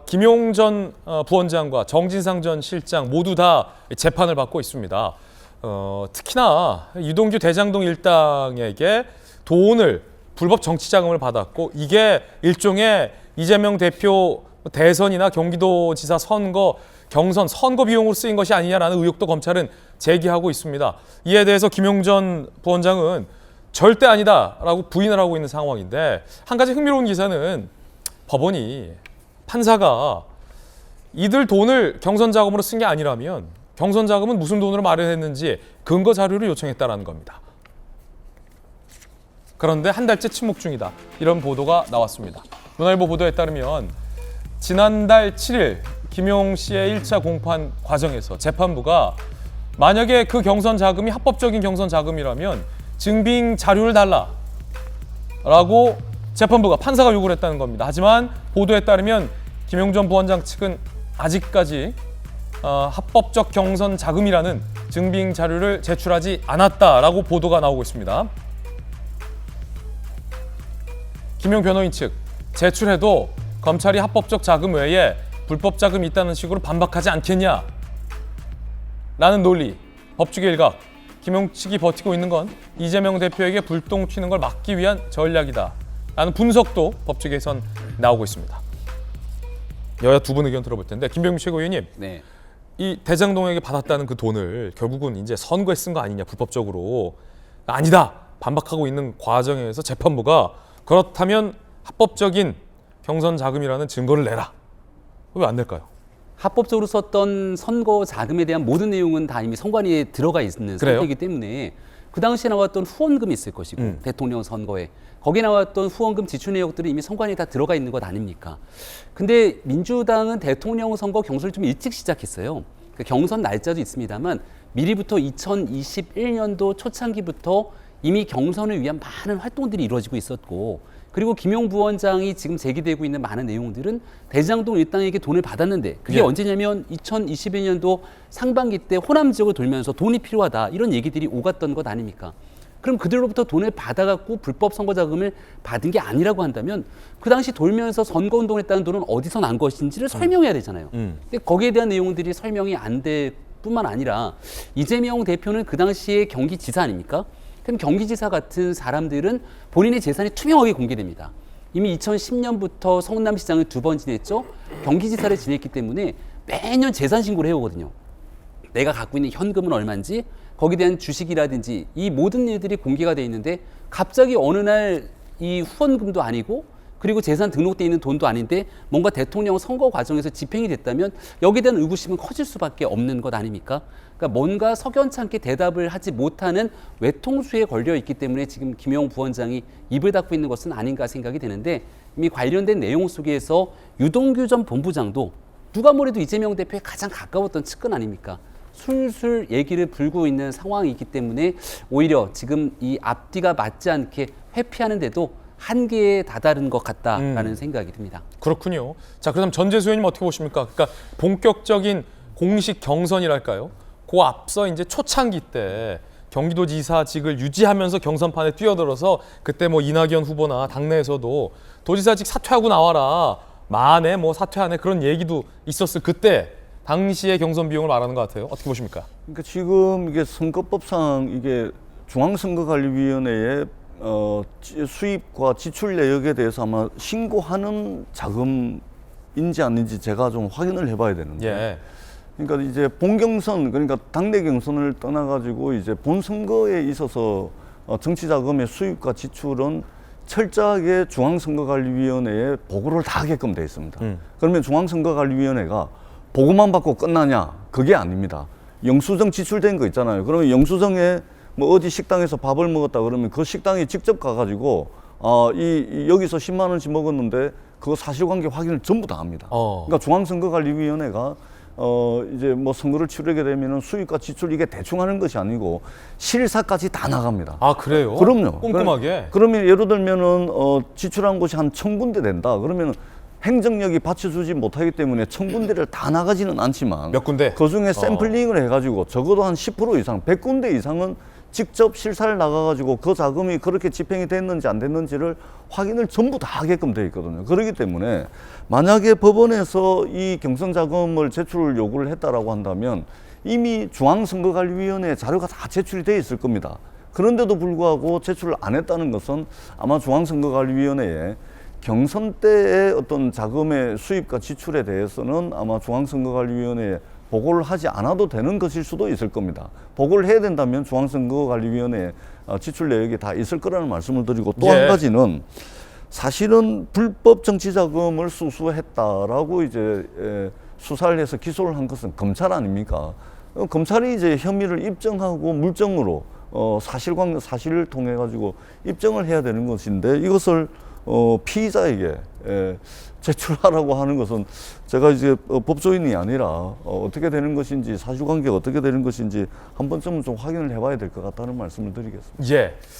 김용 전 부원장과 정진상 전 실장 모두 다 재판을 받고 있습니다. 특히나 유동규 대장동 일당에게 돈을 불법 정치자금을 받았고 이게 일종의 이재명 대표 대선이나 경기도지사 선거 경선 선거 비용으로 쓰인 것이 아니냐라는 의혹도 검찰은 제기하고 있습니다. 이에 대해서 김용 전 부원장은 절대 아니다라고 부인을 하고 있는 상황인데 한 가지 흥미로운 기사는 법원이 판사가 이들 돈을 경선 자금으로 쓴 게 아니라면 경선 자금은 무슨 돈으로 마련했는지 근거 자료를 요청했다라는 겁니다. 그런데 한 달째 침묵 중이다. 이런 보도가 나왔습니다. 문화일보 보도에 따르면 지난달 7일 김용 씨의 1차 공판 과정에서 재판부가 만약에 그 경선 자금이 합법적인 경선 자금이라면 증빙 자료를 달라라고 재판부가 판사가 요구를 했다는 겁니다. 하지만 보도에 따르면 김용 전 부원장 측은 아직까지 합법적 경선 자금이라는 증빙 자료를 제출하지 않았다라고 보도가 나오고 있습니다. 김용 변호인 측 제출해도 검찰이 합법적 자금 외에 불법 자금이 있다는 식으로 반박하지 않겠냐 라는 논리, 법조계 일각, 김용 측이 버티고 있는 건 이재명 대표에게 불똥 튀는 걸 막기 위한 전략이다 라는 분석도 법조계에선 나오고 있습니다. 여야 두 분 의견 들어볼 텐데 김병민 최고위원님, 네. 이 대장동에게 받았다는 그 돈을 결국은 이제 선거에 쓴 거 아니냐 불법적으로 아니다 반박하고 있는 과정에서 재판부가 그렇다면 합법적인 경선 자금이라는 증거를 내라. 왜 안 낼까요? 합법적으로 썼던 선거 자금에 대한 모든 내용은 다 이미 선관위에 들어가 있는 상태이기 때문에 그 당시에 나왔던 후원금이 있을 것이고 대통령 선거에 거기에 나왔던 후원금 지출 내역들이 이미 선관위에 다 들어가 있는 것 아닙니까? 근데 민주당은 대통령 선거 경선을 좀 일찍 시작했어요. 그 경선 날짜도 있습니다만 미리부터 2021년도 초창기부터 이미 경선을 위한 많은 활동들이 이루어지고 있었고 그리고 김용 부원장이 지금 제기되고 있는 많은 내용들은 대장동 일당에게 돈을 받았는데 그게 언제냐면 2021년도 상반기 때 호남 지역을 돌면서 돈이 필요하다 이런 얘기들이 오갔던 것 아닙니까? 그럼 그들로부터 돈을 받아갖고 불법 선거 자금을 받은 게 아니라고 한다면 그 당시 돌면서 선거운동했다는 돈은 어디서 난 것인지를 설명해야 되잖아요. 근데 거기에 대한 내용들이 설명이 안 될 뿐만 아니라 이재명 대표는 그 당시에 경기지사 아닙니까? 그럼 경기지사 같은 사람들은 본인의 재산이 투명하게 공개됩니다. 이미 2010년부터 성남시장을 2번 지냈죠. 경기지사를 지냈기 때문에 매년 재산 신고를 해오거든요. 내가 갖고 있는 현금은 얼마인지 거기에 대한 주식이라든지 이 모든 일들이 공개가 돼 있는데 갑자기 어느 날 이 후원금도 아니고 그리고 재산 등록돼 있는 돈도 아닌데 뭔가 대통령 선거 과정에서 집행이 됐다면 여기에 대한 의구심은 커질 수밖에 없는 것 아닙니까? 그러니까 뭔가 석연찮게 대답을 하지 못하는 외통수에 걸려 있기 때문에 지금 김용 부원장이 입을 닫고 있는 것은 아닌가 생각이 되는데 이미 관련된 내용 속에서 유동규 전 본부장도 누가 뭐래도 이재명 대표에 가장 가까웠던 측근 아닙니까? 술술 얘기를 불고 있는 상황이기 때문에 오히려 지금 이 앞뒤가 맞지 않게 회피하는데도 한계에 다다른 것 같다라는 생각이 듭니다. 그렇군요. 자, 그럼 전재수 의원님 어떻게 보십니까? 그러니까 본격적인 공식 경선이랄까요? 그 앞서 이제 초창기 때 경기도지사직을 유지하면서 경선판에 뛰어들어서 그때 뭐 이낙연 후보나 당내에서도 도지사직 사퇴하고 나와라. 만에 뭐 사퇴하네 그런 얘기도 있었을 그때 당시의 경선 비용을 말하는 것 같아요. 어떻게 보십니까? 그러니까 지금 이게 선거법상 이게 중앙선거관리위원회에 수입과 지출 내역에 대해서 아마 신고하는 자금인지 아닌지 제가 좀 확인을 해봐야 되는데. 그러니까 이제 본경선, 그러니까 당내 경선을 떠나가지고 이제 본 선거에 있어서 정치 자금의 수입과 지출은 철저하게 중앙선거관리위원회에 보고를 다 하게끔 돼 있습니다. 그러면 중앙선거관리위원회가 보고만 받고 끝나냐? 그게 아닙니다. 영수증 지출된 거 있잖아요. 그러면 영수증에 뭐 어디 식당에서 밥을 먹었다 그러면 그 식당에 직접 가가지고 여기서 10만 원씩 먹었는데 그거 사실관계 확인을 전부 다 합니다. 그러니까 중앙선거관리위원회가 이제 뭐 선거를 치르게 되면은 수입과 지출 이게 대충 하는 것이 아니고 실사까지 다 나갑니다. 아, 그래요? 그럼요. 꼼꼼하게. 그러면 예를 들면은 지출한 곳이 한 1000군데 된다. 그러면 행정력이 받쳐주지 못하기 때문에 1000군데를 다 나가지는 않지만 몇 군데? 그 중에 샘플링을 해가지고 적어도 한 10% 이상, 100군데 이상은 직접 실사를 나가가지고 그 자금이 그렇게 집행이 됐는지 안 됐는지를 확인을 전부 다 하게끔 돼 있거든요. 그렇기 때문에 만약에 법원에서 이 경선자금을 제출 요구를 했다라고 한다면 이미 중앙선거관리위원회에 자료가 다 제출이 돼 있을 겁니다. 그런데도 불구하고 제출을 안 했다는 것은 아마 중앙선거관리위원회에 경선 때의 어떤 자금의 수입과 지출에 대해서는 아마 중앙선거관리위원회에 보고를 하지 않아도 되는 것일 수도 있을 겁니다. 보고를 해야 된다면 중앙선거관리위원회에 지출 내역이 다 있을 거라는 말씀을 드리고 또 한 가지는 사실은 불법 정치자금을 수수했다라고 이제 수사를 해서 기소를 한 것은 검찰 아닙니까? 검찰이 이제 혐의를 입증하고 물증으로 사실을 통해 가지고 입증을 해야 되는 것인데 이것을 피의자에게 제출하라고 하는 것은 제가 이제 법조인이 아니라 어떻게 되는 것인지 사실관계가 어떻게 되는 것인지 한 번쯤은 좀 확인을 해봐야 될 것 같다는 말씀을 드리겠습니다. 예.